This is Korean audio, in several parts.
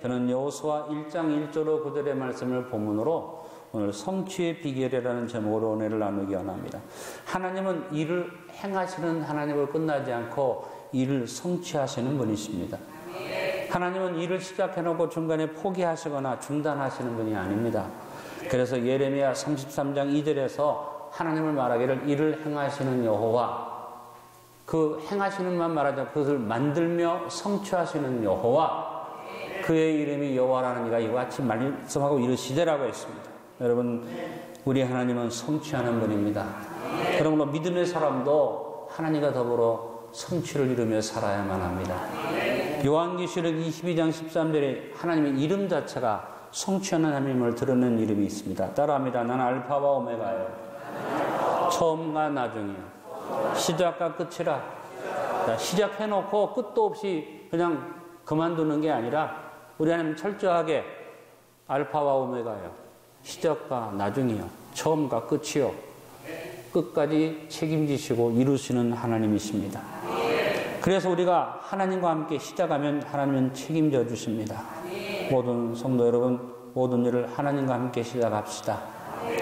저는 여호수아 1장 1절로 9절의 말씀을 본문으로 오늘 성취의 비결이라는 제목으로 은혜를 나누기 원합니다. 하나님은 일을 행하시는 하나님으로 끝나지 않고 일을 성취하시는 분이십니다. 하나님은 일을 시작해놓고 중간에 포기하시거나 중단하시는 분이 아닙니다. 그래서 예레미야 33장 2절에서 하나님을 말하기를 일을 행하시는 여호와, 그 행하시는만 말하지 않고 그것을 만들며 성취하시는 여호와, 그의 이름이 여호와라는 이가 이와 같이 말씀하고 이르시되라고 했습니다. 여러분, 우리 하나님은 성취하는 분입니다. 그러므로 믿음의 사람도 하나님과 더불어 성취를 이루며 살아야만 합니다. 요한계시록 22장 13절에 하나님의 이름 자체가 성취하는 하나님을 드러내는 이름이 있습니다. 따라합니다. 나는 알파와 오메가예요. 처음과 나중이요. 시작과 끝이라. 시작해놓고 끝도 없이 그냥 그만두는 게 아니라 우리 하나님 철저하게 알파와 오메가예요. 시작과 나중이요. 처음과 끝이요. 끝까지 책임지시고 이루시는 하나님이십니다. 그래서 우리가 하나님과 함께 시작하면 하나님은 책임져 주십니다. 모든 성도 여러분, 모든 일을 하나님과 함께 시작합시다.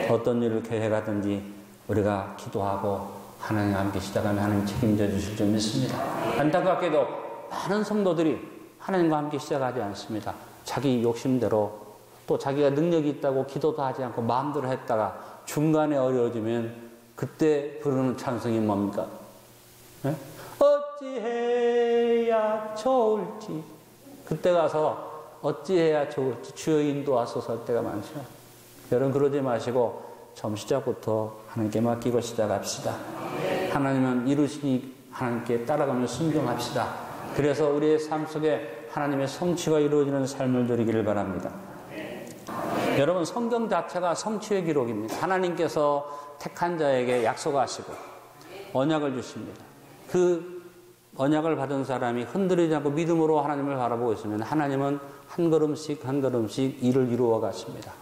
어떤 일을 계획하든지 우리가 기도하고 하나님과 함께 시작하면 하나님 책임져 주실 줄 믿습니다. 안타깝게도 많은 성도들이 하나님과 함께 시작하지 않습니다. 자기 욕심대로, 또 자기가 능력이 있다고 기도도 하지 않고 마음대로 했다가 중간에 어려워지면 그때 부르는 찬송이 뭡니까? 네? 어찌해야 좋을지. 그때 가서 어찌해야 좋을지 주여 인도하소서 할 때가 많죠. 여러분, 그러지 마시고 처음 시작부터 하나님께 맡기고 시작합시다. 하나님은 이루시니 하나님께 따라가며 순종합시다. 그래서 우리의 삶 속에 하나님의 성취가 이루어지는 삶을 누리기를 바랍니다. 여러분, 성경 자체가 성취의 기록입니다. 하나님께서 택한 자에게 약속하시고 언약을 주십니다. 그 언약을 받은 사람이 흔들리지 않고 믿음으로 하나님을 바라보고 있으면 하나님은 한 걸음씩 한 걸음씩 일을 이루어 가십니다.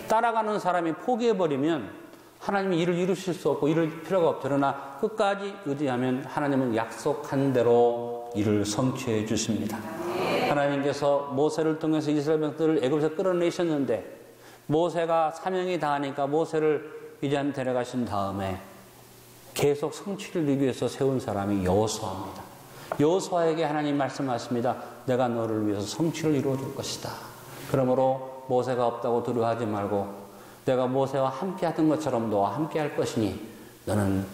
따라가는 사람이 포기해버리면 하나님이 일을 이루실 수 없고 이룰 필요가 없죠. 그러나 끝까지 의지하면 하나님은 약속한 대로 일을 성취해 주십니다. 하나님께서 모세를 통해서 이스라엘 백성들을 애굽에서 끌어내셨는데 모세가 사명이 다하니까 모세를 미디안 데려가신 다음에 계속 성취를 이루기 위해서 세운 사람이 여호수아입니다. 여호수아에게 하나님 말씀하십니다. 내가 너를 위해서 성취를 이루어 줄 것이다. 그러므로 모세가 없다고 두려워하지 말고 내가 모세와 함께 하던 것처럼 너와 함께 할 것이니 너는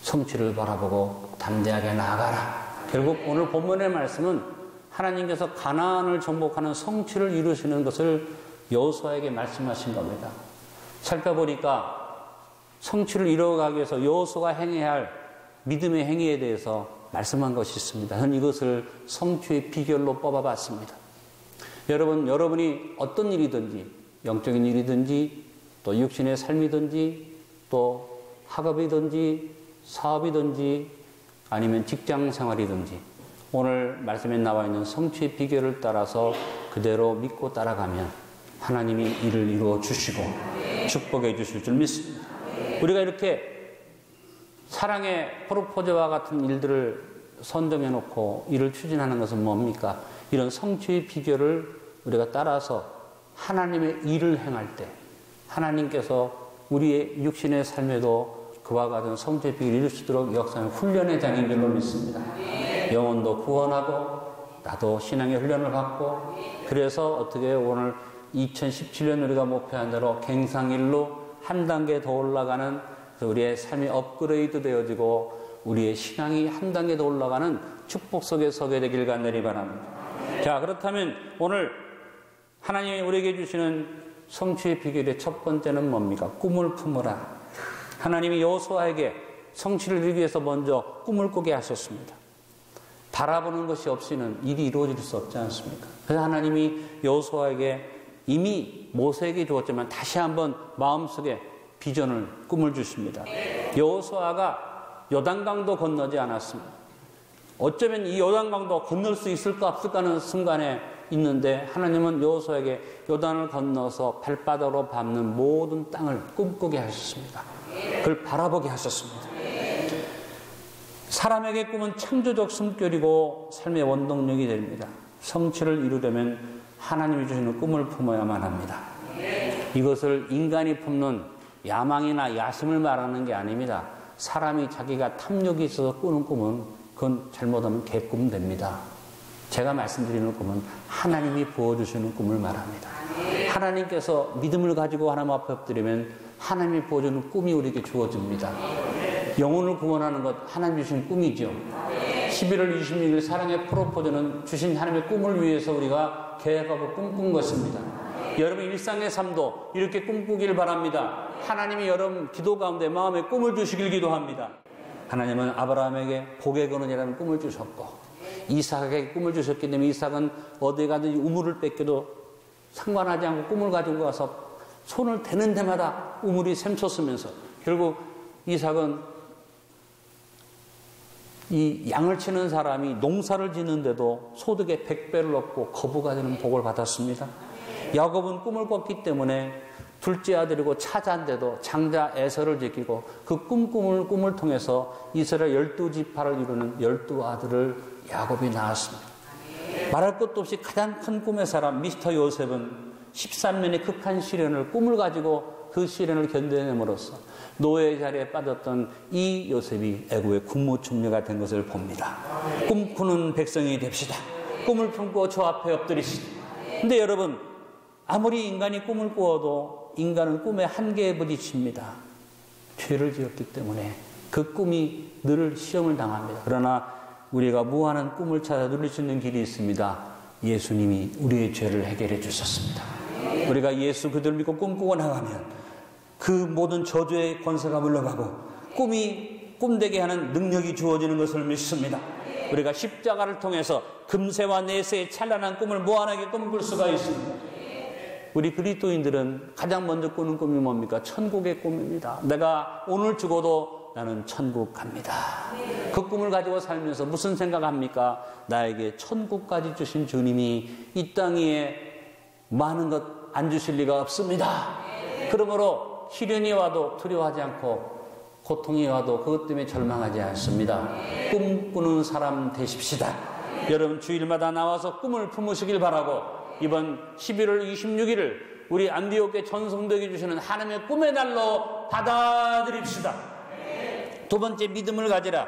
성취를 바라보고 담대하게 나아가라. 결국 오늘 본문의 말씀은 하나님께서 가나안을 정복하는 성취를 이루시는 것을 여호수아에게 말씀하신 겁니다. 살펴보니까 성취를 이루어가기 위해서 여호수아가 행해야 할 믿음의 행위에 대해서 말씀한 것이 있습니다. 저는 이것을 성취의 비결로 뽑아봤습니다. 여러분이 어떤 일이든지, 영적인 일이든지, 또 육신의 삶이든지, 또 학업이든지, 사업이든지, 아니면 직장 생활이든지, 오늘 말씀에 나와 있는 성취의 비결을 따라서 그대로 믿고 따라가면 하나님이 일을 이루어 주시고 축복해 주실 줄 믿습니다. 우리가 이렇게 사랑의 프로포즈와 같은 일들을 선정해 놓고 일을 추진하는 것은 뭡니까? 이런 성취의 비결을 우리가 따라서 하나님의 일을 행할 때 하나님께서 우리의 육신의 삶에도 그와 같은 성취의 비결을 이룰 수 있도록 역사하는 훈련의 장인 줄로 믿습니다. 영혼도 구원하고 나도 신앙의 훈련을 받고 그래서 어떻게 오늘 2017년 우리가 목표한 대로 갱상일로 한 단계 더 올라가는 우리의 삶이 업그레이드 되어지고 우리의 신앙이 한 단계 더 올라가는 축복 속에 서게 되길 간절히 바랍니다. 자, 그렇다면 오늘 하나님이 우리에게 주시는 성취의 비결의 첫 번째는 뭡니까? 꿈을 품으라. 하나님이 여호수아에게 성취를 이루기 위해서 먼저 꿈을 꾸게 하셨습니다. 바라보는 것이 없이는 일이 이루어질 수 없지 않습니까? 그래서 하나님이 여호수아에게 이미 모세에게 주었지만 다시 한번 마음속에 비전을, 꿈을 주십니다. 여호수아가 요단강도 건너지 않았습니다. 어쩌면 이 요단강도 건널 수 있을까 없을까 하는 순간에 있는데 하나님은 여호수아에게 요단을 건너서 발바닥으로 밟는 모든 땅을 꿈꾸게 하셨습니다. 그걸 바라보게 하셨습니다. 사람에게 꿈은 창조적 숨결이고 삶의 원동력이 됩니다. 성취를 이루려면 하나님이 주시는 꿈을 품어야만 합니다. 이것을 인간이 품는 야망이나 야심을 말하는 게 아닙니다. 사람이 자기가 탐욕이 있어서 꾸는 꿈은 그건 잘못하면 개꿈 됩니다. 제가 말씀드리는 꿈은 하나님이 부어주시는 꿈을 말합니다. 하나님께서 믿음을 가지고 하나님 앞에 엎드리면 하나님이 부어주는 꿈이 우리에게 주어집니다. 영혼을 구원하는 것 하나님 주신 꿈이죠. 11월 26일 사랑의 프로포즈는 주신 하나님의 꿈을 위해서 우리가 계획하고 꿈꾼 것입니다. 여러분 일상의 삶도 이렇게 꿈꾸길 바랍니다. 하나님이 여러분 기도 가운데 마음에 꿈을 주시길 기도합니다. 하나님은 아브라함에게 복의 근원이라는 꿈을 주셨고 이삭에게 꿈을 주셨기 때문에 이삭은 어디 가든지 우물을 뺏겨도 상관하지 않고 꿈을 가지고 가서 손을 대는 데마다 우물이 샘솟으면서 결국 이삭은 이 양을 치는 사람이 농사를 짓는데도 소득의 100배를 얻고 거부가 되는 복을 받았습니다. 야곱은 꿈을 꿨기 때문에 둘째 아들이고 차자인데도 장자 에서를 지키고 그 꿈을 통해서 이스라엘 12지파를 이루는 12아들을 야곱이 낳았습니다. 말할 것도 없이 가장 큰 꿈의 사람 미스터 요셉은 13년의 극한 시련을 꿈을 가지고 그 시련을 견뎌냄으로써 노예의 자리에 빠졌던 이 요셉이 애굽의 국무총리가 된 것을 봅니다. 꿈꾸는 백성이 됩시다. 꿈을 품고 저 앞에 엎드리시다. 근데 여러분 아무리 인간이 꿈을 꾸어도 인간은 꿈의 한계에 부딪힙니다. 죄를 지었기 때문에 그 꿈이 늘 시험을 당합니다. 그러나 우리가 무한한 꿈을 찾아 누릴 수 있는 길이 있습니다. 예수님이 우리의 죄를 해결해 주셨습니다. 우리가 예수 그들을 믿고 꿈꾸고 나가면 그 모든 저주의 권세가 물러가고 꿈이 꿈되게 하는 능력이 주어지는 것을 믿습니다. 우리가 십자가를 통해서 금세와 내세의 찬란한 꿈을 무한하게 꿈꿀 수가 있습니다. 우리 그리스도인들은 가장 먼저 꾸는 꿈이 뭡니까? 천국의 꿈입니다. 내가 오늘 죽어도 나는 천국 갑니다. 그 꿈을 가지고 살면서 무슨 생각합니까? 나에게 천국까지 주신 주님이 이 땅 위에 많은 것 안 주실 리가 없습니다. 그러므로 시련이 와도 두려워하지 않고 고통이 와도 그것 때문에 절망하지 않습니다. 꿈꾸는 사람 되십시다. 여러분 주일마다 나와서 꿈을 품으시길 바라고 이번 11월 26일을 우리 안디옥의 전성도에게 주시는 하나님의 꿈의 날로 받아들입시다. 두 번째 믿음을 가지라.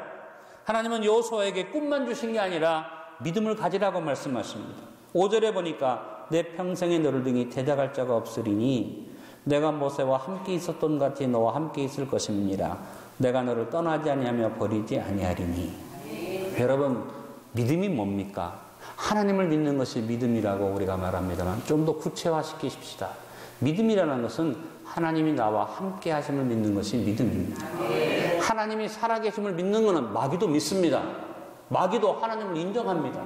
하나님은 여호수아에게 꿈만 주신 게 아니라 믿음을 가지라고 말씀하십니다. 5절에 보니까 내 평생에 너를 등이 대적할 자가 없으리니 내가 모세와 함께 있었던 같이 너와 함께 있을 것입니다. 내가 너를 떠나지 아니하며 버리지 아니하리니. 여러분 믿음이 뭡니까? 하나님을 믿는 것이 믿음이라고 우리가 말합니다만 좀 더 구체화시키십시다. 믿음이라는 것은 하나님이 나와 함께 하심을 믿는 것이 믿음입니다. 하나님이 살아계심을 믿는 것은 마귀도 믿습니다. 마귀도 하나님을 인정합니다.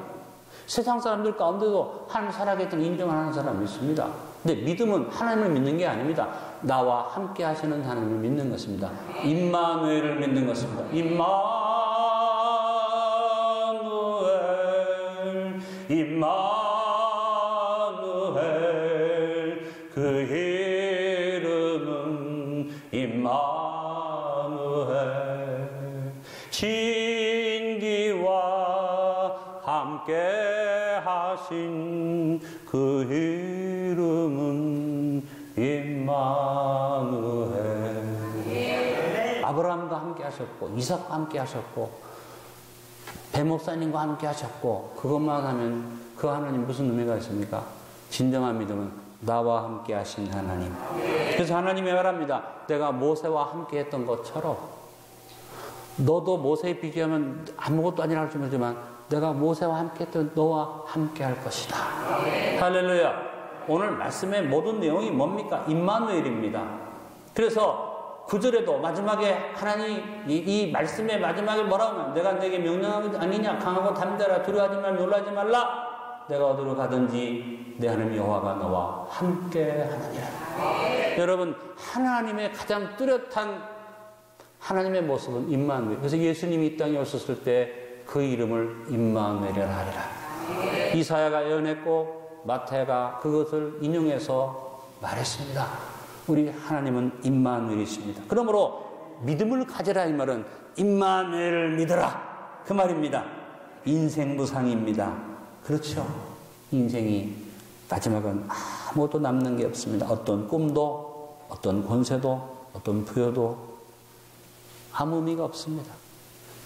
세상 사람들 가운데도 하나님 살아계심을 인정하는 사람 있습니다. 근데 믿음은 하나님을 믿는 게 아닙니다. 나와 함께 하시는 하나님을 믿는 것입니다. 임마누엘을 믿는 것입니다. 임마누엘 그 이름은 임마누엘 진기와 함께 하신 그 이름은 임마누엘. 아브라함과 함께 하셨고 이삭과 함께 하셨고 배목사님과 함께 하셨고 그것만 하면 그 하나님 무슨 의미가 있습니까? 진정한 믿음은 나와 함께 하신 하나님. 그래서 하나님이 말합니다. 내가 모세와 함께 했던 것처럼 너도 모세에 비교하면 아무것도 아니라 할 수 있지만 내가 모세와 함께 했던 너와 함께 할 것이다. 할렐루야. 오늘 말씀의 모든 내용이 뭡니까? 임마누엘입니다. 그래서 9절에도 마지막에 하나님 이 말씀의 마지막에 뭐라고 하면 내가 내게 명령한 것 아니냐? 강하고 담대라. 두려워하지 말라. 놀라지 말라. 내가 어디로 가든지 내 하나님 여호와가 너와 함께 하느니라. 여러분 하나님의 가장 뚜렷한 하나님의 모습은 임마누엘. 그래서 예수님이 이 땅에 오셨을 때 그 이름을 임마누엘이라 하리라. 이사야가 예언했고 마태가 그것을 인용해서 말했습니다. 우리 하나님은 임마누엘이십니다. 그러므로 믿음을 가지라 이 말은 임마누엘을 믿어라 그 말입니다. 인생 무상입니다. 그렇죠. 인생이 마지막은 아무것도 남는 게 없습니다. 어떤 꿈도, 어떤 권세도, 어떤 부여도 아무 의미가 없습니다.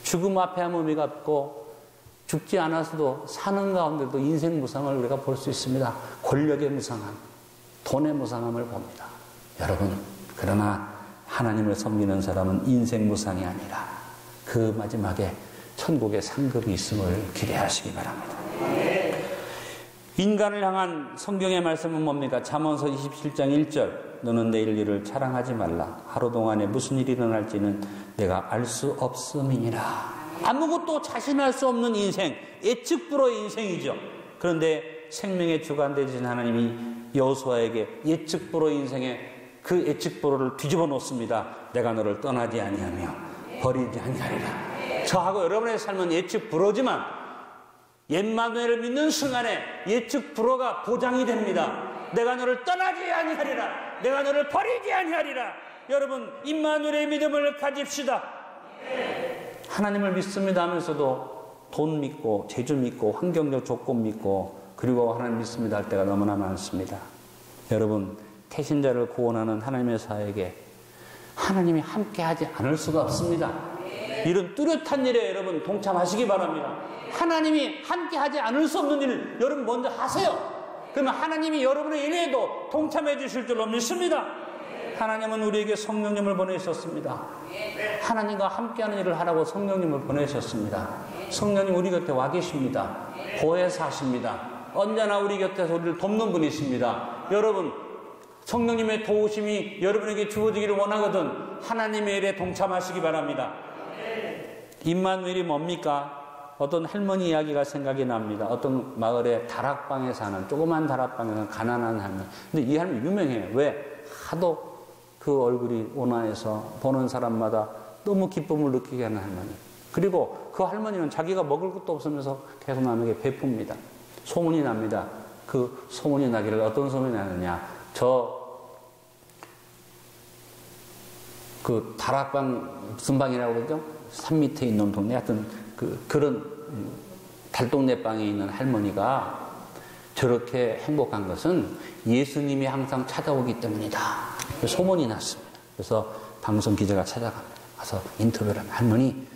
죽음 앞에 아무 의미가 없고 죽지 않아서도 사는 가운데도 인생 무상을 우리가 볼 수 있습니다. 권력의 무상함, 돈의 무상함을 봅니다. 여러분, 그러나 하나님을 섬기는 사람은 인생 무상이 아니라 그 마지막에 천국의 상급이 있음을 기대하시기 바랍니다. 인간을 향한 성경의 말씀은 뭡니까? 잠언서 27장 1절. 너는 내일 일을 자랑하지 말라. 하루 동안에 무슨 일이 일어날지는 내가 알 수 없음이니라. 아무것도 자신할 수 없는 인생, 예측불허의 인생이죠. 그런데 생명의 주관 되신 하나님이 여호수아에게 예측불허 인생의 그 예측불허를 뒤집어 놓습니다. 내가 너를 떠나지 아니하며 버리지 아니하리라. 저하고 여러분의 삶은 예측불허지만 임마누엘을 믿는 순간에 예측불허가 보장이 됩니다. 내가 너를 떠나지 아니하리라. 내가 너를 버리지 아니하리라. 여러분, 임마누엘의 믿음을 가집시다. 하나님을 믿습니다 하면서도 돈 믿고 재주 믿고 환경적 조건 믿고 그리고 하나님 믿습니다 할 때가 너무나 많습니다. 여러분, 태신자를 구원하는 하나님의 사역에 하나님이 함께하지 않을 수가 없습니다. 이런 뚜렷한 일에 여러분 동참하시기 바랍니다. 하나님이 함께하지 않을 수 없는 일을 여러분 먼저 하세요. 그러면 하나님이 여러분의 일에도 동참해 주실 줄로 믿습니다. 하나님은 우리에게 성령님을 보내셨습니다. 하나님과 함께하는 일을 하라고 성령님을 보내셨습니다. 성령님 우리 곁에 와 계십니다. 보혜사 하십니다. 언제나 우리 곁에서 우리를 돕는 분이십니다. 여러분, 성령님의 도우심이 여러분에게 주어지기를 원하거든 하나님의 일에 동참하시기 바랍니다. 임마누엘이 뭡니까? 어떤 할머니 이야기가 생각이 납니다. 어떤 마을에 다락방에 사는, 조그만 다락방에 사는 가난한 할머니. 근데 이 할머니 유명해요. 왜? 하도 그 얼굴이 온화해서 보는 사람마다 너무 기쁨을 느끼게 하는 할머니. 그리고 그 할머니는 자기가 먹을 것도 없으면서 계속 남에게 베풉니다. 소문이 납니다. 그 소문이 나기를 어떤 소문이 나느냐. 그 다락방, 무슨 방이라고 그러죠? 산 밑에 있는 동네. 하여튼 그런 달동네방에 있는 할머니가 저렇게 행복한 것은 예수님이 항상 찾아오기 때문이다. 소문이 났습니다. 그래서 방송 기자가 찾아갑니다. 가서 인터뷰를 하면 할머니,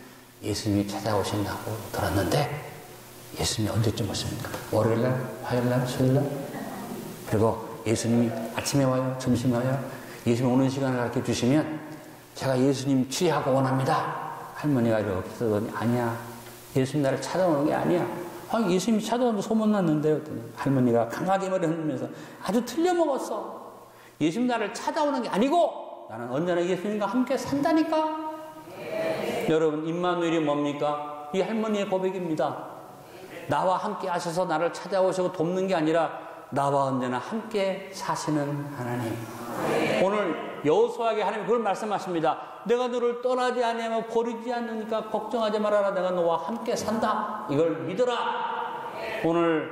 예수님이 찾아오신다고 들었는데 예수님이 언제쯤 오십니까? 월요일날, 화요일날, 수요일날? 그리고 예수님이 아침에 와요? 점심에 와요? 예수님 오는 시간을 가르쳐 주시면 제가 예수님 취하고 원합니다. 할머니가 이렇게 쓰더니 아니야. 예수님 나를 찾아오는 게 아니야. 예수님이 찾아오는 소문났는데요. 할머니가 강하게 머리를 흔들면서 아주 틀려먹었어. 예수님 나를 찾아오는 게 아니고 나는 언제나 예수님과 함께 산다니까. 여러분, 임마누엘이 뭡니까? 이 할머니의 고백입니다. 나와 함께 하셔서 나를 찾아오시고 돕는 게 아니라 나와 언제나 함께 사시는 하나님. 오늘 여호수아에게 하나님이 그걸 말씀하십니다. 내가 너를 떠나지 아니하며 버리지 않으니까 걱정하지 말아라. 내가 너와 함께 산다. 이걸 믿어라. 오늘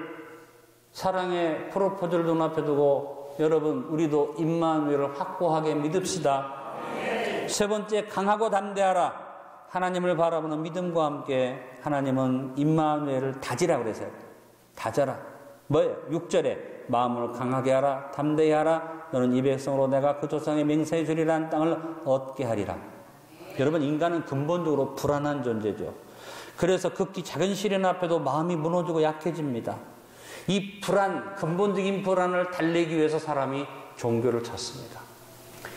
사랑의 프로포즈를 눈앞에 두고 여러분, 우리도 임마누엘을 확고하게 믿읍시다. 세 번째, 강하고 담대하라. 하나님을 바라보는 믿음과 함께 하나님은 임마누엘을 다지라고 그러세요. 다져라. 뭐예요? 6절에 마음을 강하게 하라, 담대히 하라. 너는 이 백성으로 내가 그 조상의 맹세해 주리라는 땅을 얻게 하리라. 여러분, 인간은 근본적으로 불안한 존재죠. 그래서 극히 작은 시련 앞에도 마음이 무너지고 약해집니다. 이 불안, 근본적인 불안을 달래기 위해서 사람이 종교를 찾습니다.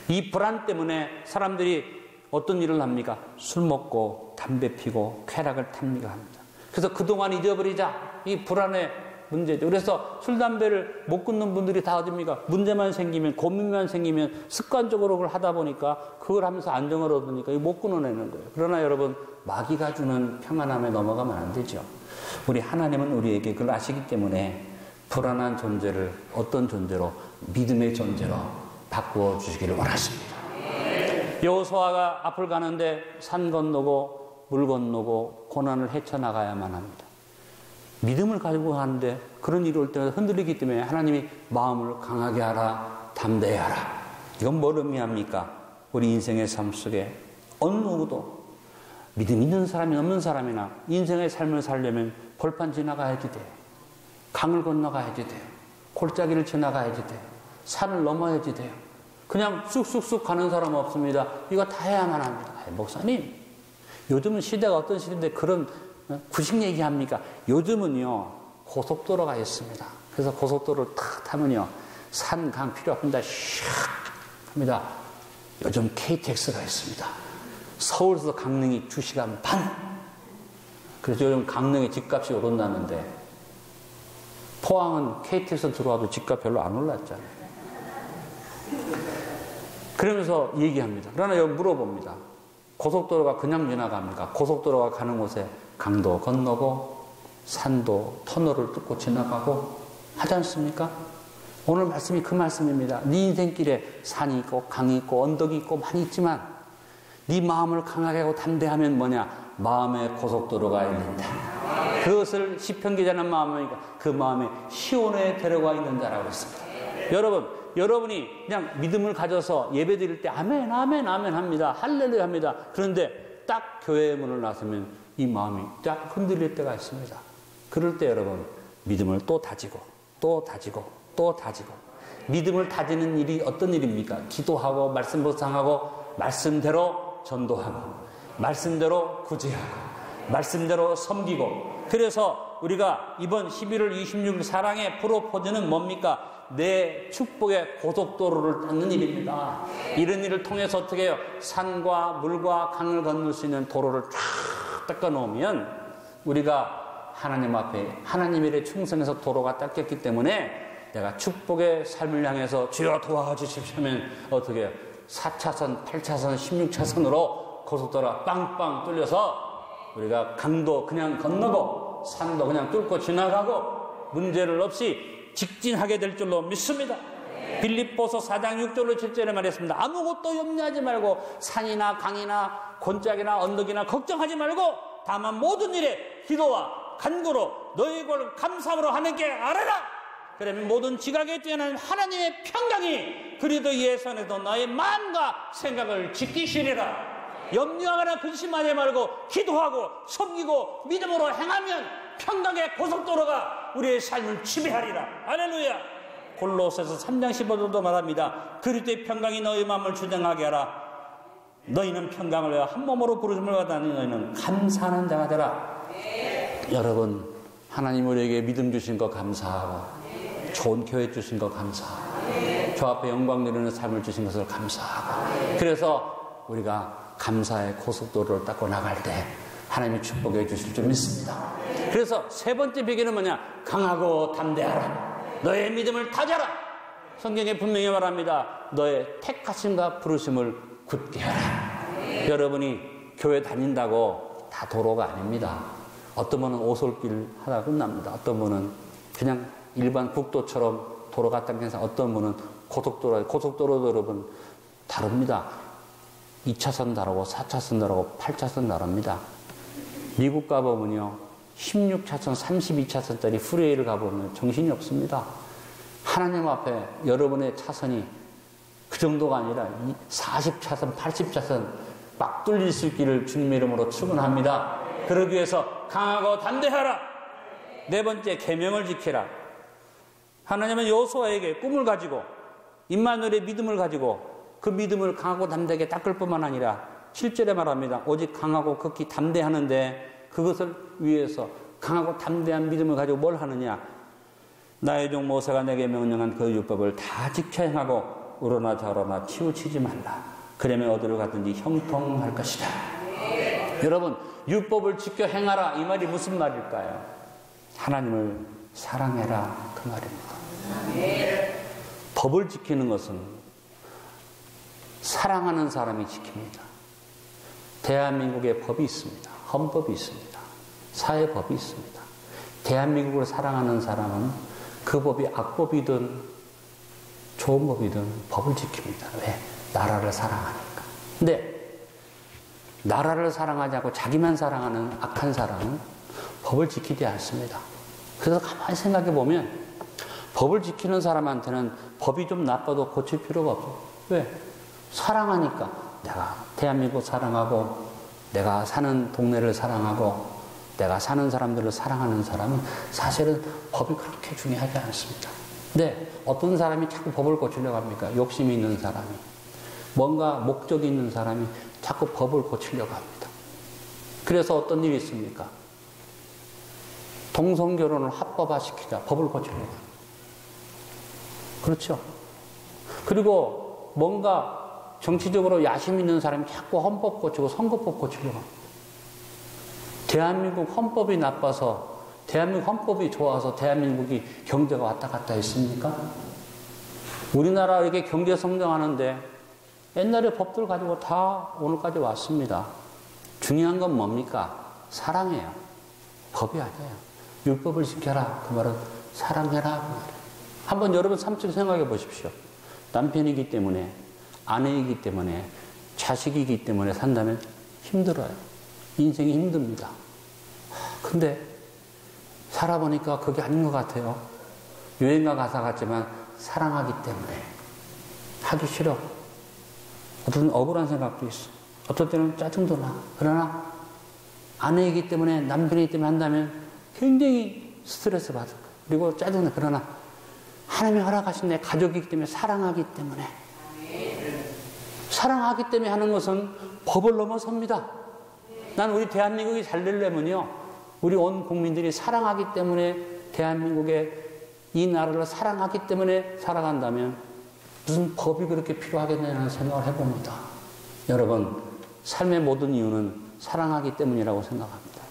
이 불안 때문에 사람들이 어떤 일을 합니까? 술 먹고 담배 피고 쾌락을 탑니까 합니다. 그래서 그동안 잊어버리자. 이 불안의 문제죠. 그래서 술, 담배를 못 끊는 분들이 다 어딥니까? 문제만 생기면, 고민만 생기면 습관적으로 그걸 하다 보니까 그걸 하면서 안정을 얻으니까 못 끊어내는 거예요. 그러나 여러분, 마귀가 주는 평안함에 넘어가면 안 되죠. 우리 하나님은 우리에게 그걸 아시기 때문에 불안한 존재를 어떤 존재로? 믿음의 존재로 바꾸어 주시기를 원하십니다. 여호수아가 앞을 가는데 산 건너고 물 건너고 고난을 헤쳐나가야만 합니다. 믿음을 가지고 가는데 그런 일이 올 때마다 흔들리기 때문에 하나님이 마음을 강하게 하라, 담대히 하라. 이건 뭘 의미합니까? 우리 인생의 삶 속에 어느 누구도 믿음 있는 사람이 없는 사람이나 인생의 삶을 살려면 벌판 지나가야지 돼요. 강을 건너가야지 돼요. 골짜기를 지나가야지 돼요. 산을 넘어야지 돼요. 그냥 쑥쑥쑥 가는 사람 없습니다. 이거 다 해야만 합니다. 목사님, 요즘은 시대가 어떤 시대인데 그런 구식 얘기합니까? 요즘은요, 고속도로가 있습니다. 그래서 고속도로를 탁 타면요, 산, 강 필요 없습니다. 슉 합니다. 요즘 KTX가 있습니다. 서울에서 강릉이 2시간 반. 그래서 요즘 강릉의 집값이 오른다는데, 포항은 KTX 들어와도 집값 별로 안 올랐잖아요. 그러면서 얘기합니다. 그러나 여기 물어봅니다. 고속도로가 그냥 지나갑니까? 고속도로가 가는 곳에 강도 건너고 산도 터널을 뚫고 지나가고 하지 않습니까? 오늘 말씀이 그 말씀입니다. 네 인생길에 산이 있고 강이 있고 언덕이 있고 많이 있지만 네 마음을 강하게 하고 담대하면 뭐냐? 마음의 고속도로가 있는다. 그것을 시편 기자는 마음이니까 그 마음에 시온에 데려가 있는 자라고 했습니다. 여러분이 그냥 믿음을 가져서 예배 드릴 때 아멘 아멘 아멘 합니다. 할렐루야 합니다. 그런데 딱 교회의 문을 나서면 이 마음이 딱 흔들릴 때가 있습니다. 그럴 때 여러분 믿음을 또 다지고 또 다지고 또 다지고. 믿음을 다지는 일이 어떤 일입니까? 기도하고 말씀 묵상하고 말씀대로 전도하고 말씀대로 구제하고 말씀대로 섬기고. 그래서 우리가 이번 11월 26일 사랑의 프로포즈는 뭡니까? 내 축복의 고속도로를 닦는 일입니다. 이런 일을 통해서 어떻게 해요? 산과 물과 강을 건널 수 있는 도로를 쫙 닦아 놓으면 우리가 하나님 앞에 하나님 일에 충성해서 도로가 닦였기 때문에 내가 축복의 삶을 향해서 주여 도와주십시오 하면 어떻게 해요? 4차선, 8차선, 16차선으로 고속도로가 빵빵 뚫려서 우리가 강도 그냥 건너고 산도 그냥 뚫고 지나가고 문제를 없이 직진하게 될 줄로 믿습니다. 빌립보서 4장 6절로 7절에 말했습니다. 아무것도 염려하지 말고 산이나 강이나 곤짝이나 언덕이나 걱정하지 말고 다만 모든 일에 기도와 간구로 너희 걸 감사함으로 하나님께 아뢰라. 그러면 모든 지각에 뛰어난 하나님의 평강이 그리도 예선에도 너의 마음과 생각을 지키시리라. 염려하거나 근심하지 말고 기도하고 섬기고 믿음으로 행하면 평강의 고속도로가 우리의 삶을 지배하리라. 할렐루야. 골로새서 3장 15절도 말합니다. 그리스도의 평강이 너희 마음을 주장하게 하라. 너희는 평강을 위하여 한 몸으로 부르심을 받았으니 너희는 감사하는 자가 되라. 여러분, 하나님 우리에게 믿음 주신 거 감사하고 좋은 교회 주신 거 감사하고 저 앞에 영광 누리는 삶을 주신 것을 감사하고 그래서 우리가 감사의 고속도로를 닦고 나갈 때 하나님이 축복해 주실 줄 믿습니다. 그래서 세 번째 비결은 뭐냐? 강하고 담대하라. 너의 믿음을 다져라. 성경에 분명히 말합니다. 너의 택하심과 부르심을 굳게 하라. 여러분이 교회 다닌다고 다 도로가 아닙니다. 어떤 분은 오솔길 하다 끝납니다. 어떤 분은 그냥 일반 국도처럼 도로가 당겨서 어떤 분은 고속도로도 여러분 다릅니다. 2차선 다르고 4차선 다르고 8차선 다릅니다. 미국 가보면요 16차선 32차선짜리 프리웨이를 가보면 정신이 없습니다. 하나님 앞에 여러분의 차선이 그 정도가 아니라 40차선 80차선 막 뚫릴 수 있기를 주님의 이름으로 축원합니다. 그러기 위해서 강하고 담대하라. 네 번째 계명을 지키라. 하나님은 여호수아에게 꿈을 가지고 임마누엘의 믿음을 가지고 그 믿음을 강하고 담대하게 닦을 뿐만 아니라 7절에 말합니다. 오직 강하고 극히 담대하는데 그것을 위해서 강하고 담대한 믿음을 가지고 뭘 하느냐? 나의 종 모세가 내게 명령한 그 율법을 다 지켜 행하고 우러나 저러나 치우치지 말라. 그러면 어디로 가든지 형통할 것이다. 여러분, 율법을 지켜 행하라. 이 말이 무슨 말일까요? 하나님을 사랑해라. 그 말입니다. 법을 지키는 것은 사랑하는 사람이 지킵니다. 대한민국에 법이 있습니다. 헌법이 있습니다. 사회법이 있습니다. 대한민국을 사랑하는 사람은 그 법이 악법이든 좋은 법이든 법을 지킵니다. 왜? 나라를 사랑하니까. 근데 나라를 사랑하지 않고 자기만 사랑하는 악한 사람은 법을 지키지 않습니다. 그래서 가만히 생각해 보면 법을 지키는 사람한테는 법이 좀 나빠도 고칠 필요가 없어요. 왜? 사랑하니까. 내가 대한민국 사랑하고 내가 사는 동네를 사랑하고 내가 사는 사람들을 사랑하는 사람은 사실은 법이 그렇게 중요하지 않습니다. 근데 어떤 사람이 자꾸 법을 고치려고 합니까? 욕심이 있는 사람이. 뭔가 목적이 있는 사람이 자꾸 법을 고치려고 합니다. 그래서 어떤 일이 있습니까? 동성결혼을 합법화시키자. 법을 고치려고 합니다. 그렇죠? 그리고 뭔가 정치적으로 야심 있는 사람이 자꾸 헌법 고치고 선거법 고치려고 합니다. 대한민국 헌법이 나빠서, 대한민국 헌법이 좋아서 대한민국이 경제가 왔다 갔다 했습니까? 우리나라 이렇게 경제 성장하는데 옛날에 법들 가지고 다 오늘까지 왔습니다. 중요한 건 뭡니까? 사랑이에요. 법이 아니에요. 율법을 지켜라. 그 말은 사랑해라. 그 말이에요. 한번 여러분 삶속 생각해 보십시오. 남편이기 때문에, 아내이기 때문에, 자식이기 때문에 산다면 힘들어요. 인생이 힘듭니다. 근데 살아보니까 그게 아닌 것 같아요. 유행가 가사 같지만 사랑하기 때문에 하기 싫어. 어떤 억울한 생각도 있어. 어떨 때는 짜증도 나. 그러나 아내이기 때문에, 남편이기 때문에 한다면 굉장히 스트레스 받을 거예요. 그리고 짜증나. 그러나 하나님이 허락하신 내 가족이기 때문에, 사랑하기 때문에, 사랑하기 때문에 하는 것은 법을 넘어섭니다. 난 우리 대한민국이 잘 되려면요, 우리 온 국민들이 사랑하기 때문에, 대한민국의 이 나라를 사랑하기 때문에 살아간다면 무슨 법이 그렇게 필요하겠냐는 생각을 해봅니다. 여러분, 삶의 모든 이유는 사랑하기 때문이라고 생각합니다.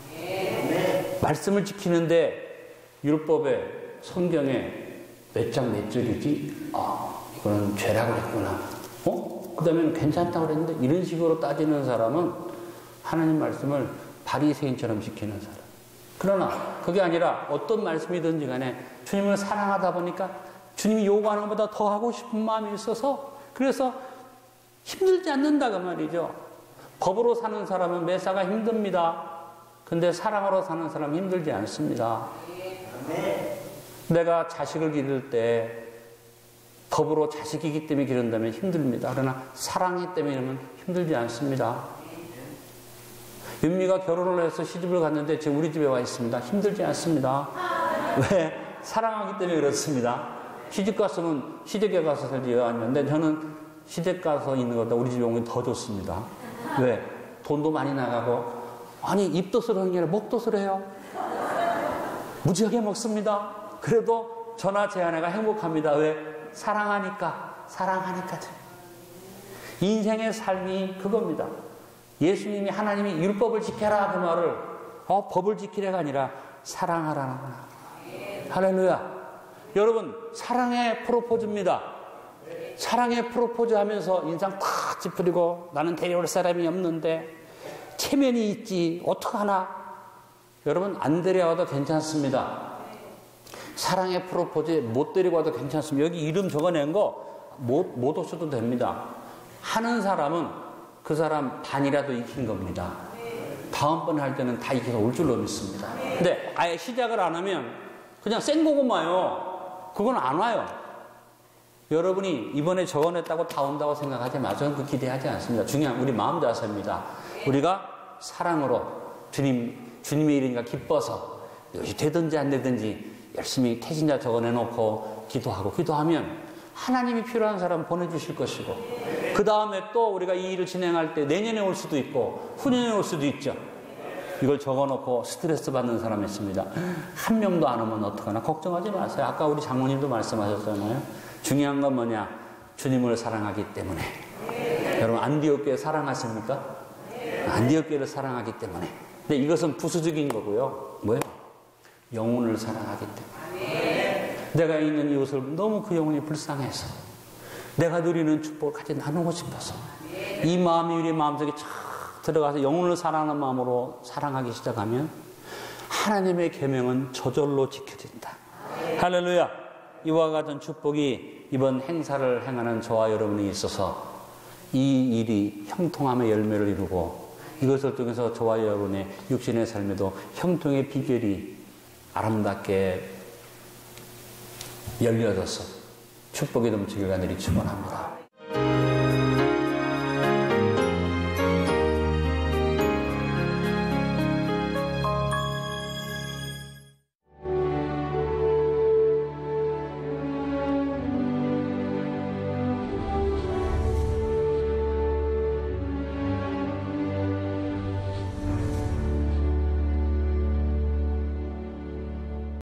말씀을 지키는데 율법에, 성경에 몇 장 몇 절이지? 이거는 죄라고 그랬구나. 그 다음에는 괜찮다고 그랬는데, 이런 식으로 따지는 사람은 하나님 말씀을 바리새인처럼 지키는 사람. 그러나 그게 아니라 어떤 말씀이든지 간에 주님을 사랑하다 보니까 주님이 요구하는 것보다 더 하고 싶은 마음이 있어서, 그래서 힘들지 않는다고 말이죠. 법으로 사는 사람은 매사가 힘듭니다. 근데 사랑으로 사는 사람은 힘들지 않습니다. 내가 자식을 기를 때 법으로 자식이기 때문에 기른다면 힘듭니다. 그러나 사랑이기 때문에 이러면 힘들지 않습니다. 윤미가 결혼을 해서 시집을 갔는데 지금 우리 집에 와 있습니다. 힘들지 않습니다. 왜? 사랑하기 때문에 그렇습니다. 시집 갔으면 시댁에 가서 살지 않는데, 저는 시댁 가서 있는 것보다 우리 집에 오면 더 좋습니다. 왜? 돈도 많이 나가고, 아니 입덧을 하는 게 아니라 먹덧을 해요. 무지하게 먹습니다. 그래도 저나 제 아내가 행복합니다. 왜? 사랑하니까. 사랑하니까. 인생의 삶이 그겁니다. 예수님이, 하나님이 율법을 지켜라 그 말을 법을 지키라가 아니라 사랑하라는 거야. 할렐루야. 여러분, 사랑의 프로포즈입니다. 사랑의 프로포즈 하면서 인상 탁 찌푸리고 나는 데려올 사람이 없는데 체면이 있지 어떡하나. 여러분, 안 데려와도 괜찮습니다. 사랑의 프로포즈에 못 데리고 와도 괜찮습니다. 여기 이름 적어낸 거 못 오셔도 됩니다. 하는 사람은 그 사람 반이라도 익힌 겁니다. 다음번 할 때는 다 익혀서 올 줄로 믿습니다. 근데 아예 시작을 안 하면 그냥 생고구마요. 그건 안 와요. 여러분이 이번에 적어냈다고 다 온다고 생각하지 마세요. 저는 그 기대하지 않습니다. 중요한 우리 마음 자세입니다. 우리가 사랑으로 주님의 일이니까 기뻐서 이것이 되든지 안 되든지 열심히 태신자 적어내놓고 기도하면 하나님이 필요한 사람 보내주실 것이고, 그 다음에 또 우리가 이 일을 진행할 때 내년에 올 수도 있고 후년에 올 수도 있죠. 이걸 적어놓고 스트레스 받는 사람이 있습니다. 한 명도 안 오면 어떡하나. 걱정하지 마세요. 아까 우리 장모님도 말씀하셨잖아요. 중요한 건 뭐냐? 주님을 사랑하기 때문에. 여러분, 안디옥 교회 사랑하십니까? 안디옥 교회를 사랑하기 때문에. 근데 이것은 부수적인 거고요. 뭐예요? 영혼을 사랑하기 때문에. 내가 있는 이웃을 너무 그 영혼이 불쌍해서, 내가 누리는 축복을 같이 나누고 싶어서, 이 마음이 우리 마음속에 쫙 들어가서 영혼을 사랑하는 마음으로 사랑하기 시작하면 하나님의 계명은 저절로 지켜진다. 할렐루야. 이와 같은 축복이 이번 행사를 행하는 저와 여러분이 있어서 이 일이 형통함의 열매를 이루고, 이것을 통해서 저와 여러분의 육신의 삶에도 형통의 비결이 아름답게 열려져서 축복이 넘치기를 간절히 축원합니다.